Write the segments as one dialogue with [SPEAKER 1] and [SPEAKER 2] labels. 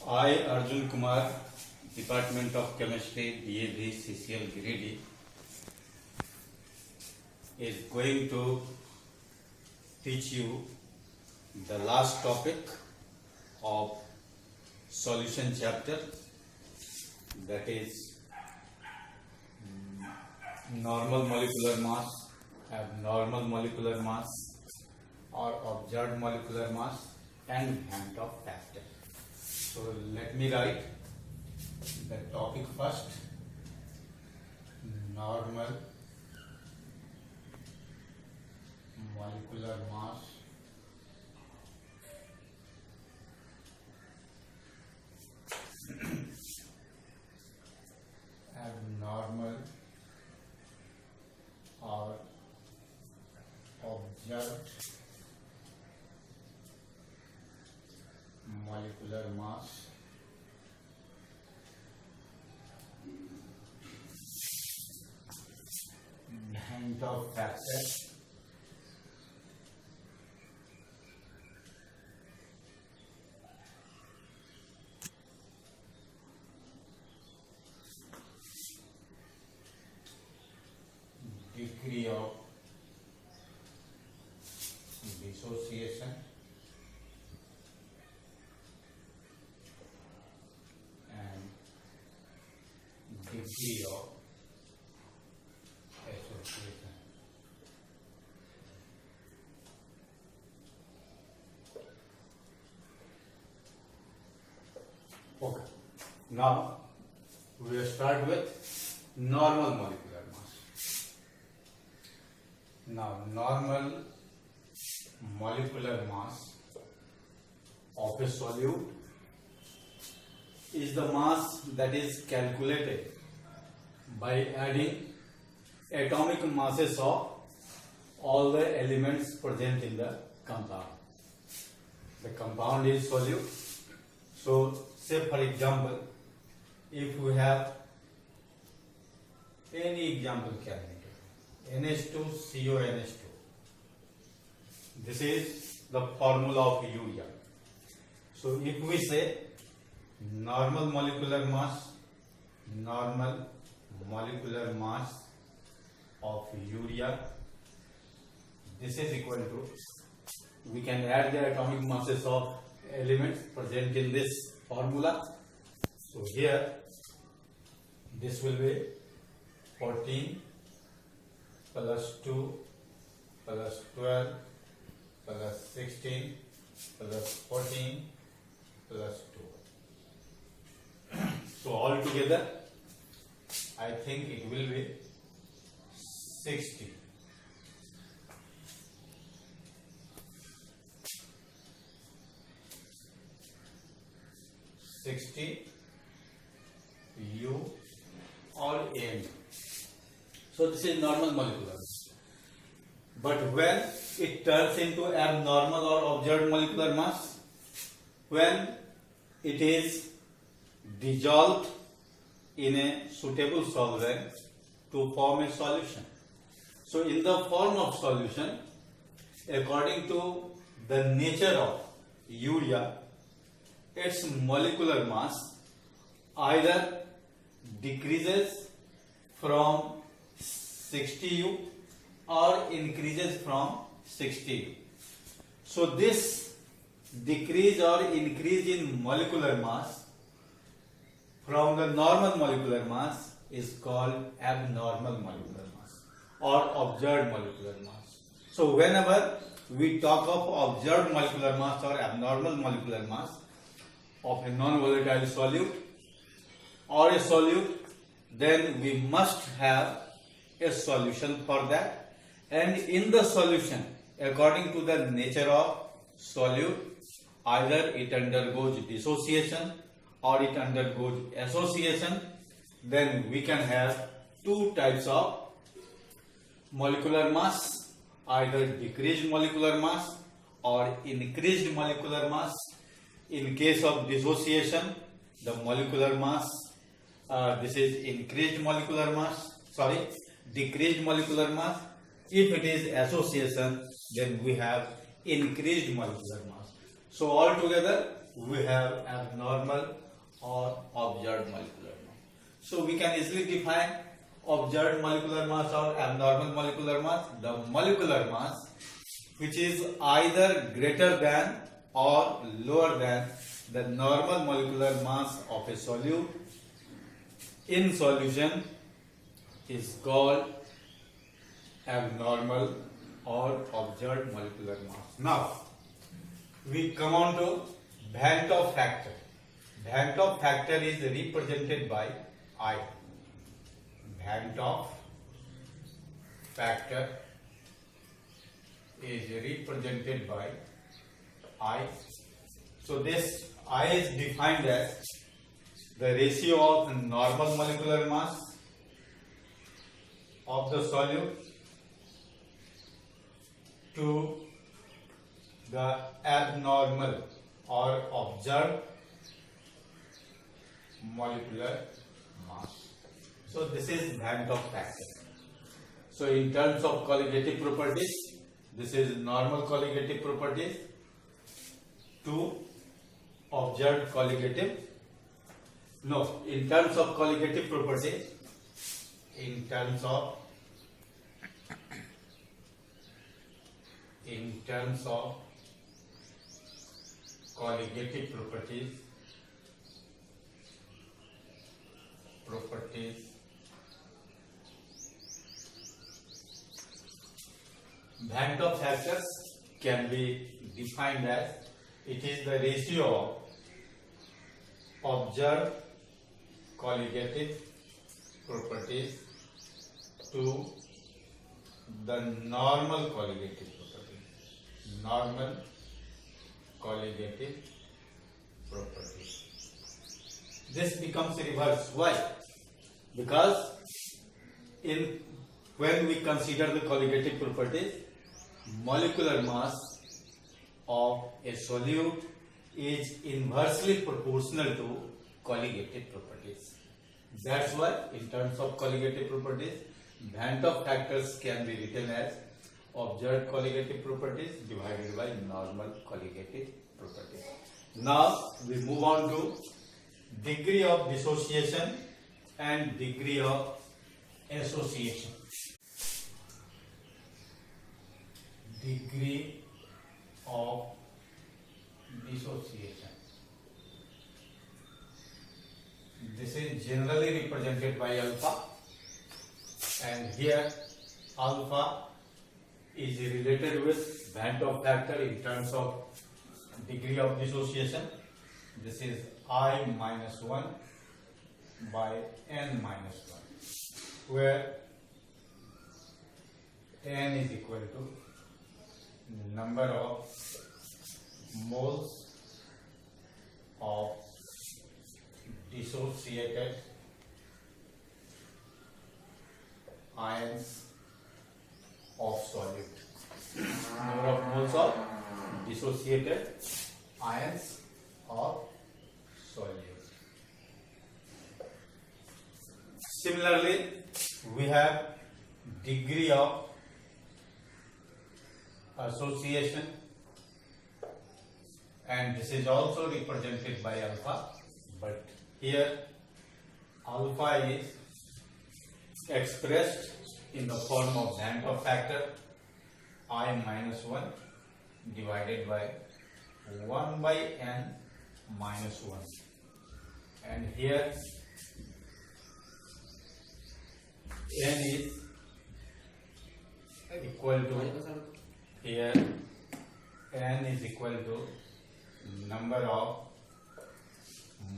[SPEAKER 1] I, Arjun Kumar, Department of Chemistry, DAV, CCL, Giridih, is going to teach you the last topic of solution chapter, that is normal molecular mass, abnormal molecular mass or observed molecular mass, and Van't Hoff factor. So let me write the topic first. Normal molecular mass abnormal or observed molecular mass Van't Hoff factor degree of dissociation and degree of association. Okay. Now we will start with normal molecular mass. Now normal molecular mass of a solute is the mass that is calculated by adding atomic masses of all the elements present in the compound. The compound is solute. So say for example, if we have any example can be NH2CONH2. This is the formula of urea. So if we say normal molecular mass of urea, this is equal to, we can add the atomic masses of elements present in this formula. So here this will be 14 plus 2 plus 12 plus 16 plus 14 plus 2. So all together I think it will be 60. U or N. So this is normal molecular. But when it turns into abnormal or observed molecular mass, when it is dissolved in a suitable solvent to form a solution. So in the form of solution, according to the nature of urea, its molecular mass either decreases from 60U or increases from 60U. So this decrease or increase in molecular mass from the normal molecular mass is called abnormal molecular mass or observed molecular mass. So whenever we talk of observed molecular mass or abnormal molecular mass of a non-volatile solute or a solute, then we must have a solution for that, and in the solution, according to the nature of solute, either it undergoes dissociation or it undergoes association. Then we can have two types of molecular mass, either decreased molecular mass or increased molecular mass. In case of dissociation, the molecular mass, this is increased molecular mass, decreased molecular mass. If it is association, then we have increased molecular mass. So altogether we have abnormal or observed molecular mass. So we can easily define observed molecular mass or abnormal molecular mass. The molecular mass which is either greater than or lower than the normal molecular mass of a solute in solution is called abnormal or observed molecular mass. Now we come on to Van't Hoff factor. Van't Hoff factor is represented by I. Van't Hoff factor is represented by I. So this I is defined as the ratio of normal molecular mass of the solute to the abnormal or observed molecular mass. So this is Van't Hoff factor. So in terms of colligative properties, this is normal colligative properties to observed colligative. No, in terms of colligative properties, in terms of colligative properties Van't Hoff factors can be defined as it is the ratio of observed colligative properties to the normal colligative properties. This becomes reverse. Why? Because when we consider the colligative properties, molecular mass of a solute is inversely proportional to colligative properties. That's why in terms of colligative properties, Van't Hoff factors can be written as observed colligative properties divided by normal colligative properties. Now we move on to degree of dissociation and degree of association. Degree of dissociation. This is generally represented by alpha, and here alpha is related with Van't Hoff factor in terms of degree of dissociation. This is I minus 1 by n minus 1, where n is equal to number of moles of dissociated ions of solute. Number of moles of dissociated ions of solute. Similarly, we have degree of association, and this is also represented by alpha, but here alpha is expressed in the form of Van't Hoff factor I minus 1 divided by 1 by n minus 1, and here n is equal to number of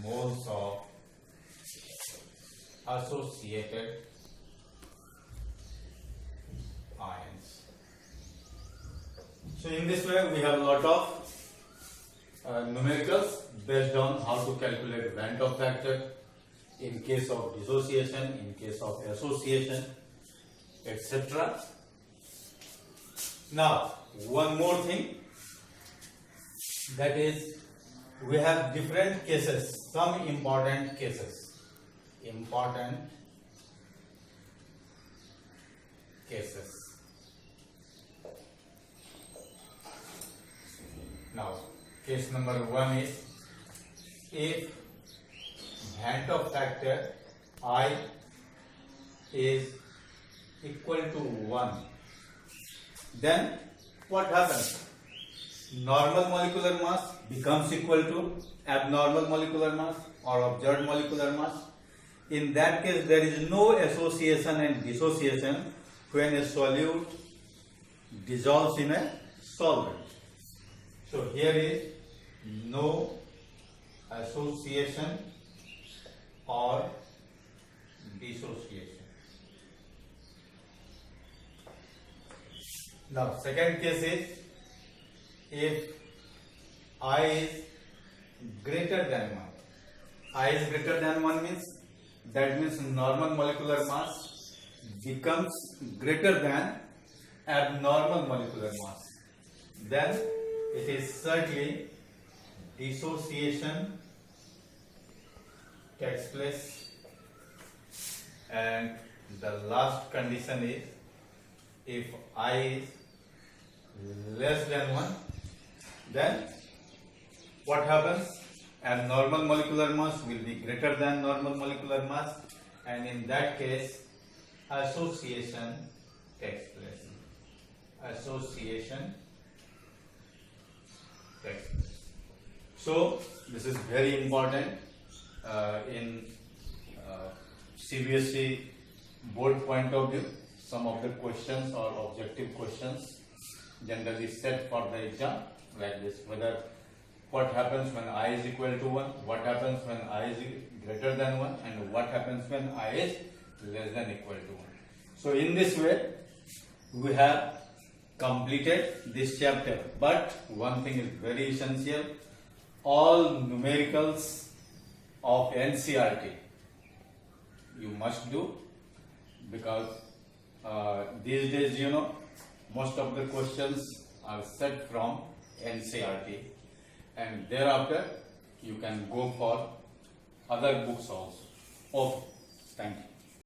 [SPEAKER 1] moles of associated ions. So in this way we have a lot of numericals based on how to calculate Van't Hoff factor in case of dissociation, in case of association, etc. Now one more thing, that is we have different cases, some important cases. Now case number 1 is if Van't factor I is equal to 1, then what happens? Normal molecular mass becomes equal to abnormal molecular mass or observed molecular mass. In that case, there is no association and dissociation when a solute dissolves in a solvent. So here is no association or dissociation. Now, second case is if I is greater than 1. I is greater than 1 means, that means normal molecular mass becomes greater than abnormal molecular mass. Then it is certainly dissociation takes place. And the last condition is if I is less than 1, then what happens? Abnormal molecular mass will be greater than normal molecular mass, and in that case association takes place. Association takes place. So this is very important in CBSE board point of view. Some of the questions or objective questions generally set for the exam like this: whether what happens when I is equal to 1, what happens when I is greater than 1, and what happens when I is less than equal to 1. So in this way we have completed this chapter, but one thing is very essential: all numericals of NCERT you must do, because these days most of the questions are set from NCERT, and thereafter you can go for other books also. Okay, thank you.